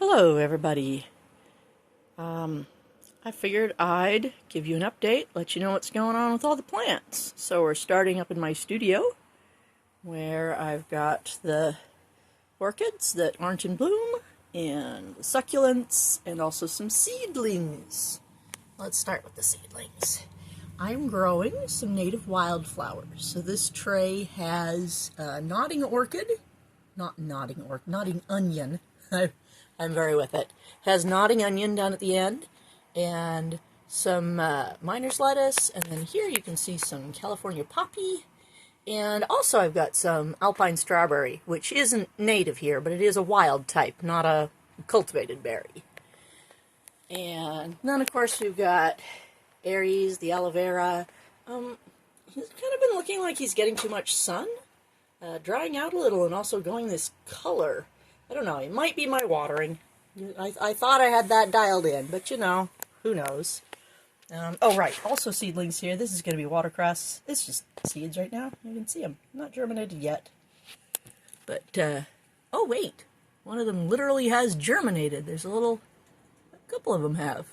Hello everybody. I figured I'd give you an update, let you know what's going on with all the plants. So we're starting up in my studio where I've got the orchids that aren't in bloom and the succulents and also some seedlings. Let's start with the seedlings. I'm growing some native wildflowers. So this tray has nodding orchid, nodding onion. I'm very with it. Has nodding onion down at the end, and some miner's lettuce, and then here you can see some California poppy, and also I've got some alpine strawberry, which isn't native here, but it is a wild type, not a cultivated berry. And then of course we've got Aries, the aloe vera. He's kind of been looking like he's getting too much sun, drying out a little, and also going this color. I don't know, it might be my watering. I thought I had that dialed in, but you know, who knows. Oh right, also seedlings here. This is going to be watercress. It's just seeds right now. You can see them. Not germinated yet. But, oh wait, one of them literally has germinated. There's a couple of them have.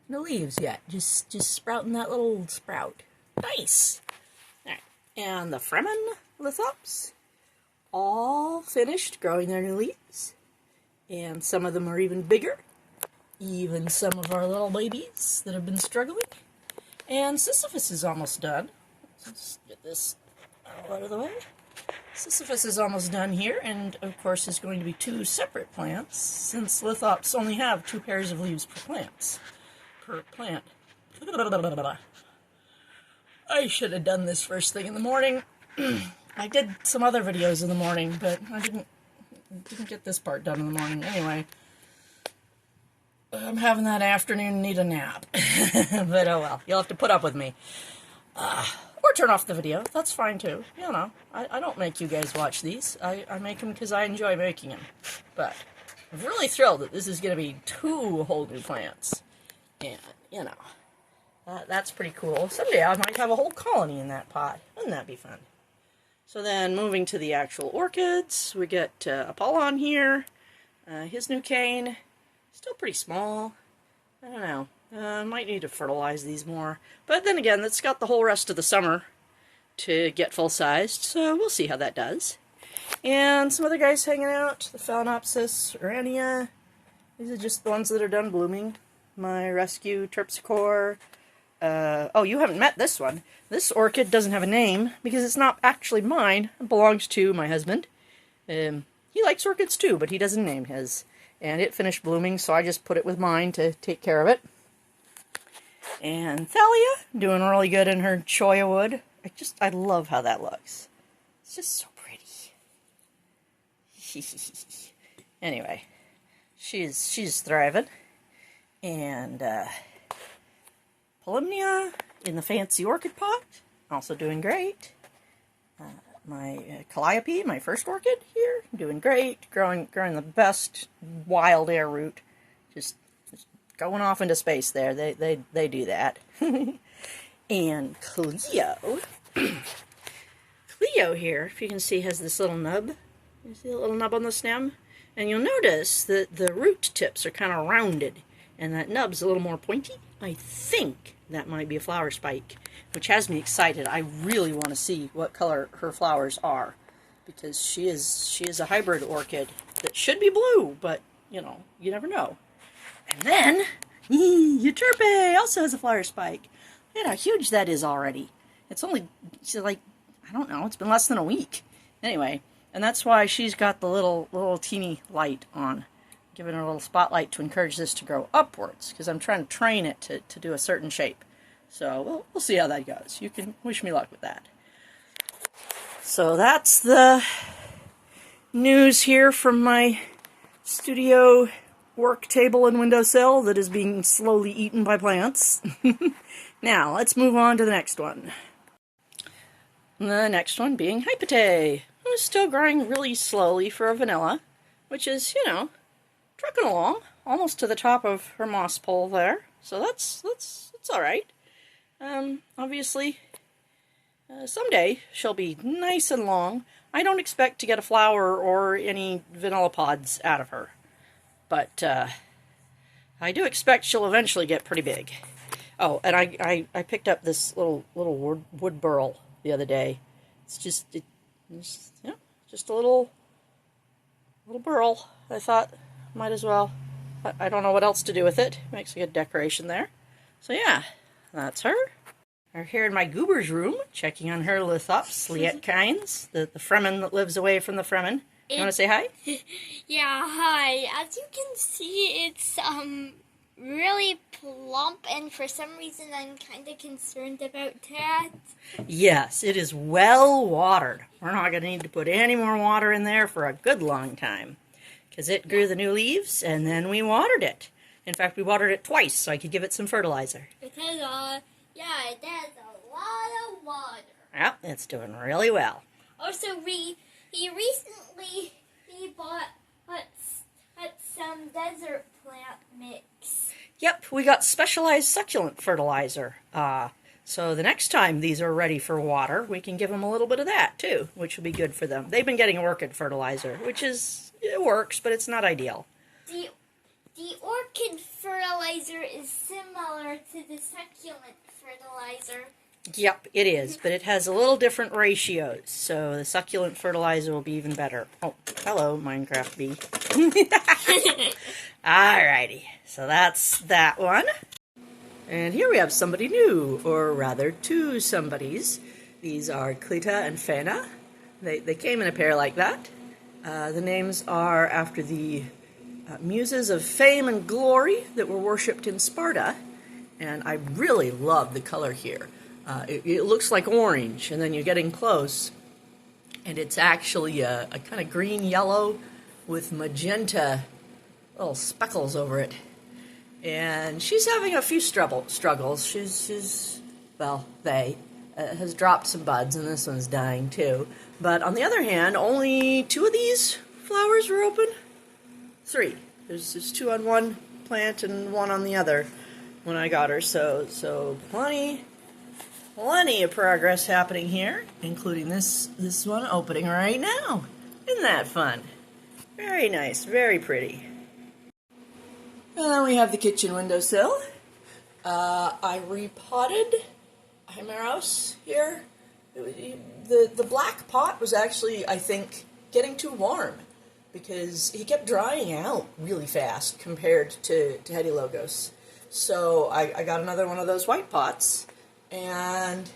No leaves yet. Just sprouting that little sprout. Nice! Alright, and the Fremen lithops. All finished growing their new leaves, and some of them are even bigger, even some of our little babies that have been struggling. And Sisyphus is almost done. Let's get this out of the way. Sisyphus is almost done here, and of course is going to be two separate plants, since lithops only have 2 pairs of leaves per plant. I should have done this first thing in the morning. I did some other videos in the morning, but I didn't get this part done in the morning. Anyway, I'm having that afternoon need a nap. But oh well, you'll have to put up with me. Or turn off the video. That's fine too. You know, I don't make you guys watch these. I make them because I enjoy making them. But I'm really thrilled that this is going to be 2 whole new plants. And, you know, that's pretty cool. Someday I might have a whole colony in that pot. Wouldn't that be fun? So then, moving to the actual orchids, we get Apollon here, his new cane, still pretty small. I don't know, might need to fertilize these more. But then again, that's got the whole rest of the summer to get full-sized, so we'll see how that does. And some other guys hanging out, the Phalaenopsis urania. These are just the ones that are done blooming. My rescue Terpsichore. Oh, you haven't met this one. This orchid doesn't have a name because it's not actually mine. It belongs to my husband. He likes orchids too, but he doesn't name his. And it finished blooming, so I just put it with mine to take care of it. And Thalia, doing really good in her cholla wood. I love how that looks. It's just so pretty. Anyway, she's thriving. And, Polymnia in the fancy orchid pot, also doing great. My Calliope, my first orchid here, doing great, growing the best wild air root, just going off into space there. They do that. And Cleo, Cleo here, if you can see, has this little nub. You see the little nub on the stem, and you'll notice that the root tips are kind of rounded, and that nub's a little more pointy. I think that might be a flower spike, which has me excited. I really want to see what color her flowers are, because she is a hybrid orchid that should be blue, but, you know, you never know. And then, Euterpe also has a flower spike. Look at how huge that is already. It's only, like, I don't know, it's been less than a week. Anyway, and that's why she's got the little teeny light on. Giving her a little spotlight to encourage this to grow upwards, because I'm trying to train it to do a certain shape. So we'll see how that goes. You can wish me luck with that. So that's the news here from my studio work table and windowsill that is being slowly eaten by plants. Now, let's move on to the next one. The next one being Hypate, who's still growing really slowly for a vanilla, which is, you know, trucking along, almost to the top of her moss pole there. So that's all right. Obviously, someday she'll be nice and long. I don't expect to get a flower or any vanilla pods out of her. but I do expect she'll eventually get pretty big. Oh, and I picked up this little wood burl the other day. It's just yeah, just a little burl. I thought might as well. I don't know what else to do with it. Makes a good decoration there. So yeah, that's her. We're here in my goober's room, checking on her lithops, liatkines, the Fremen that lives away from the Fremen. You want to say hi? Yeah, hi. As you can see, it's really plump, and for some reason I'm kind of concerned about that. Yes, it is well watered. We're not going to need to put any more water in there for a good long time, because it grew the new leaves, and then we watered it. In fact, we watered it twice, so I could give it some fertilizer. It has it has a lot of water. Yeah, it's doing really well. Also, he recently bought some desert plant mix. Yep, we got specialized succulent fertilizer. So the next time these are ready for water, we can give them a little bit of that too, which will be good for them. They've been getting orchid fertilizer, which it works, but it's not ideal. The orchid fertilizer is similar to the succulent fertilizer. Yep, it is, but it has a little different ratios, so the succulent fertilizer will be even better. Oh, hello, Minecraft bee. Alrighty, so that's that one. And here we have somebody new, or rather two somebodies. These are Cleta and Phaenna. They came in a pair like that. The names are after the muses of fame and glory that were worshipped in Sparta, and I really love the color here. It looks like orange, and then you're getting close, and it's actually a kind of green-yellow with magenta little speckles over it. And she's having a few struggles. She's has dropped some buds, and this one's dying too. But on the other hand, only 2 of these flowers were open. 3. There's 2 on one plant and 1 on the other when I got her. So plenty of progress happening here, including this one opening right now. Isn't that fun? Very nice, very pretty. And then we have the kitchen windowsill. I repotted Hymeros here. The black pot was actually, I think, getting too warm because he kept drying out really fast compared to Hedylogos. So I got another one of those white pots, and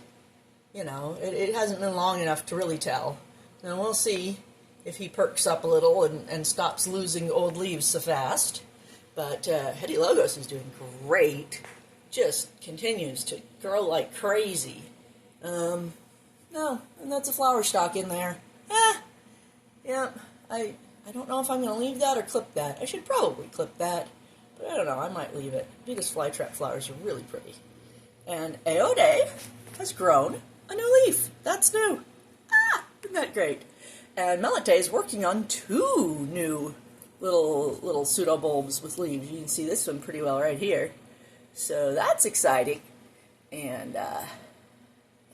you know, it hasn't been long enough to really tell. Now we'll see if he perks up a little and stops losing old leaves so fast. But Hedylogos is doing great. Just continues to grow like crazy. No, and that's a flower stalk in there. Yeah, I don't know if I'm going to leave that or clip that. I should probably clip that, but I don't know, I might leave it. Venus flytrap flowers are really pretty. And Aode has grown a new leaf. That's new. Isn't that great? And Melite is working on 2 new little pseudobulbs with leaves. You can see this one pretty well right here. So that's exciting. And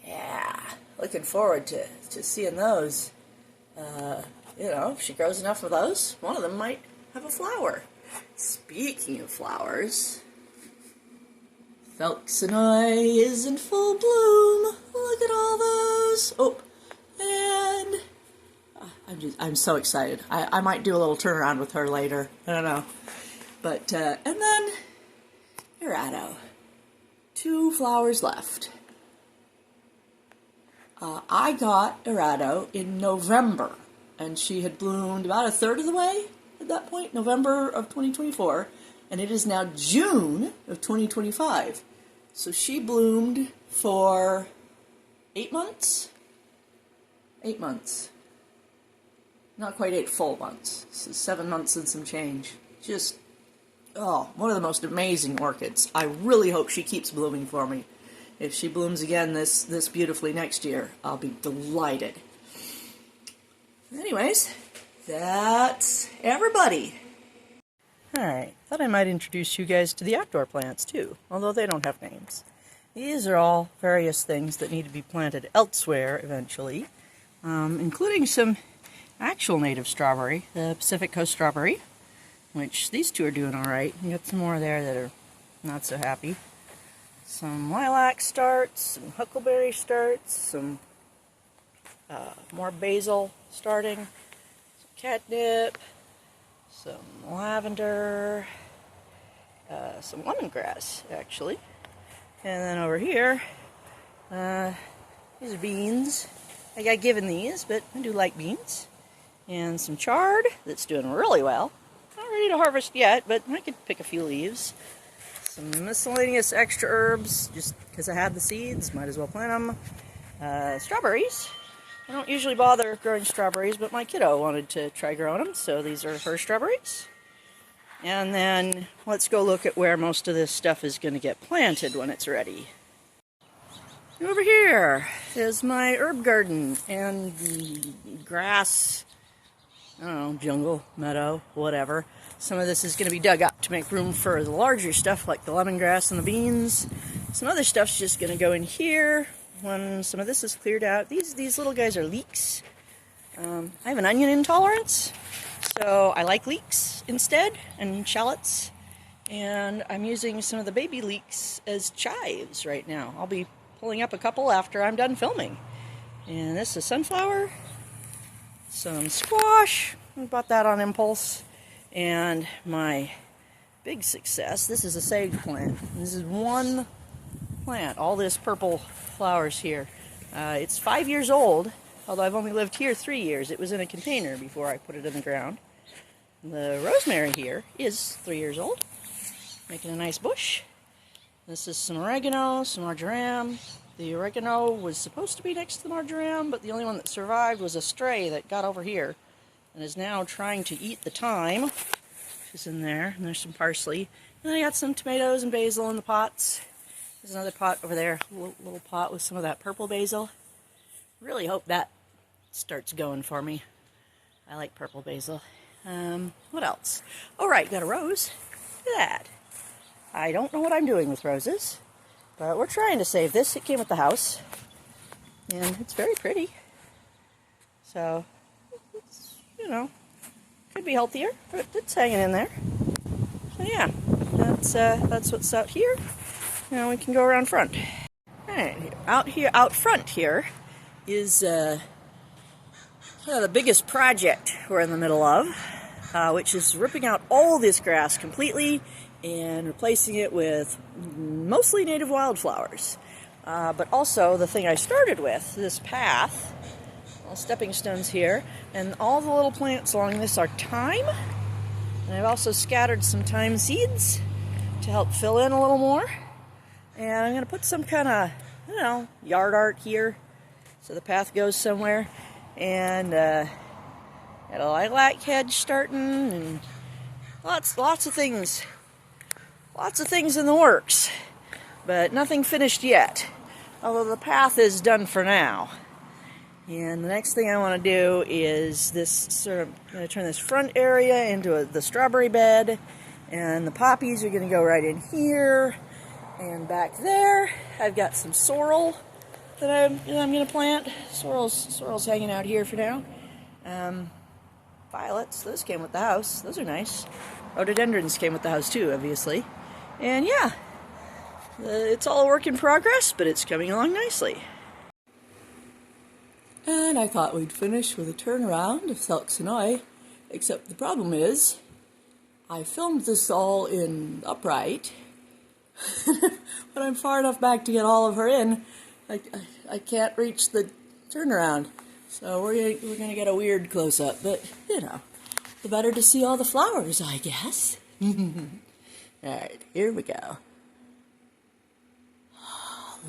yeah, looking forward to seeing those. You know, if she grows enough of those, one of them might have a flower. Speaking of flowers, Felxinoi is in full bloom. Look at all those. Oh, and I'm so excited. I might do a little turnaround with her later. I don't know. But, and then Errato. 2 flowers left. I got Errato in November, and she had bloomed about 1/3 of the way at that point, November of 2024, and it is now June of 2025. So she bloomed for 8 months? 8 months. Not quite 8 full months. So 7 months and some change. Just, one of the most amazing orchids. I really hope she keeps blooming for me. If she blooms again this beautifully next year, I'll be delighted. Anyways, that's everybody. Alright, thought I might introduce you guys to the outdoor plants too, although they don't have names. These are all various things that need to be planted elsewhere eventually, including some actual native strawberry, the Pacific Coast strawberry. which these two are doing all right. You got some more there that are not so happy. Some lilac starts, some huckleberry starts, some more basil starting, some catnip, some lavender, some lemongrass actually. And then over here, these are beans. I got given these, but I do like beans. And some chard that's doing really well. Not ready to harvest yet, but I could pick a few leaves. Some miscellaneous extra herbs, just because I have the seeds, might as well plant them. Strawberries. I don't usually bother growing strawberries, but my kiddo wanted to try growing them, so these are her strawberries. And then let's go look at where most of this stuff is going to get planted when it's ready. Over here is my herb garden and the grass, I don't know, jungle, meadow, whatever. Some of this is going to be dug up to make room for the larger stuff like the lemongrass and the beans. Some other stuff's just going to go in here when some of this is cleared out. These little guys are leeks. I have an onion intolerance, so I like leeks instead, and shallots. And I'm using some of the baby leeks as chives right now. I'll be pulling up a couple after I'm done filming. And this is sunflower, some squash. I bought that on impulse. And my big success, this is a sage plant. This is one plant, all this purple flowers here. It's 5 years old, although I've only lived here 3 years. It was in a container before I put it in the ground. The rosemary here is 3 years old, making a nice bush. This is some oregano, some marjoram. The oregano was supposed to be next to the marjoram, but the only one that survived was a stray that got over here and is now trying to eat the thyme. She's in there, and there's some parsley. And I got some tomatoes and basil in the pots. There's another pot over there, a little pot with some of that purple basil. Really hope that starts going for me. I like purple basil. What else? Oh right, got a rose. Look at that. I don't know what I'm doing with roses, but we're trying to save this. It came with the house, and it's very pretty. So, it's, you know, could be healthier, but it's hanging in there. So yeah, that's what's out here. Now we can go around front. All right, out front here is the biggest project we're in the middle of, which is ripping out all this grass completely and replacing it with mostly native wildflowers. But also the thing I started with, this path, all stepping stones here, and all the little plants along this are thyme. And I've also scattered some thyme seeds to help fill in a little more. And I'm going to put some kind of, I don't know, yard art here so the path goes somewhere. And got a lilac hedge starting, and lots of things. Lots of things in the works, but nothing finished yet. Although the path is done for now. And the next thing I want to do is this sort of, I'm going to turn this front area into the strawberry bed, and the poppies are going to go right in here. And back there, I've got some sorrel that I'm going to plant. Sorrel's hanging out here for now. Violets, those came with the house. Those are nice. Rhododendrons came with the house too, obviously. And yeah, it's all a work in progress, but it's coming along nicely. And I thought we'd finish with a turnaround of Selks and I, except the problem is, I filmed this all in upright, but I'm far enough back to get all of her in. I can't reach the turnaround, so we're gonna get a weird close-up, but you know, the better to see all the flowers, I guess. Alright, here we go.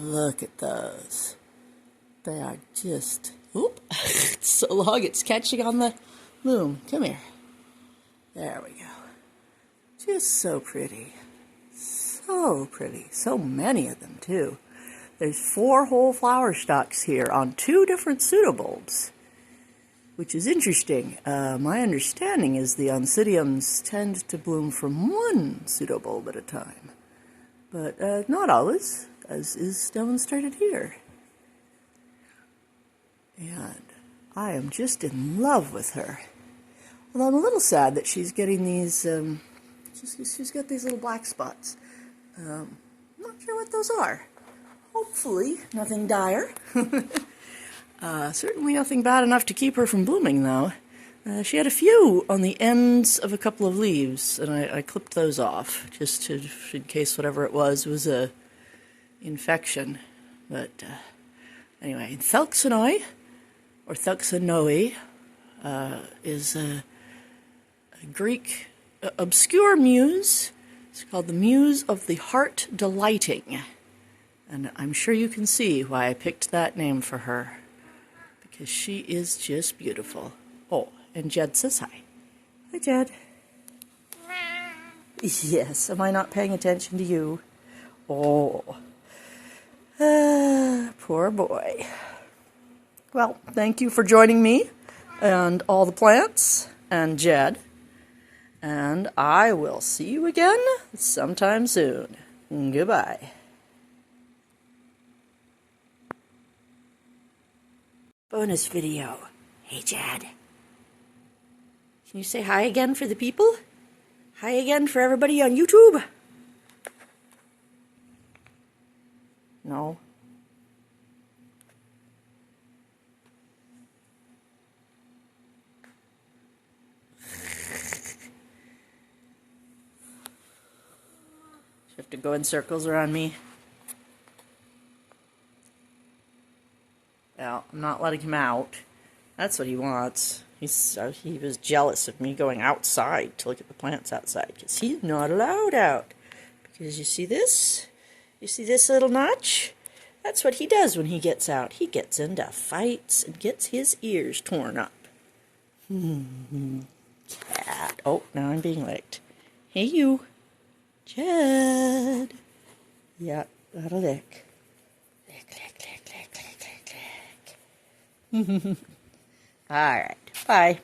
Look at those. They are just, oop, it's so long it's catching on the loom. Come here. There we go. Just so pretty. So pretty. So many of them, too. There's 4 whole flower stalks here on 2 different pseudobulbs, which is interesting. My understanding is the oncidiums tend to bloom from 1 pseudobulb at a time, but not always, as is demonstrated here. And I am just in love with her. Although I'm a little sad that she's getting these, she's got these little black spots. Not sure what those are. Hopefully nothing dire. Certainly nothing bad enough to keep her from blooming, though. She had a few on the ends of a couple of leaves, and I clipped those off, just in case whatever it was a infection. But anyway, Thelxanoi, or Thelxanoi, is a Greek obscure muse. It's called the Muse of the Heart Delighting. And I'm sure you can see why I picked that name for her, because she is just beautiful. Oh, and Jed says hi. Hi, Jed. Yes, am I not paying attention to you? Oh, poor boy. Well, thank you for joining me and all the plants and Jed. And I will see you again sometime soon. Goodbye. Bonus video. Hey, Jed. Can you say hi again for the people? Hi again for everybody on YouTube? No. You have to go in circles around me. Well, I'm not letting him out. That's what he wants. He was jealous of me going outside to look at the plants outside, because he's not allowed out. Because you see this? You see this little notch? That's what he does when he gets out. He gets into fights and gets his ears torn up. Cat. Oh, now I'm being licked. Hey, you. Jed. Yeah, that'll lick. Lick, lick, lick, lick, lick, lick, lick. All right. Bye.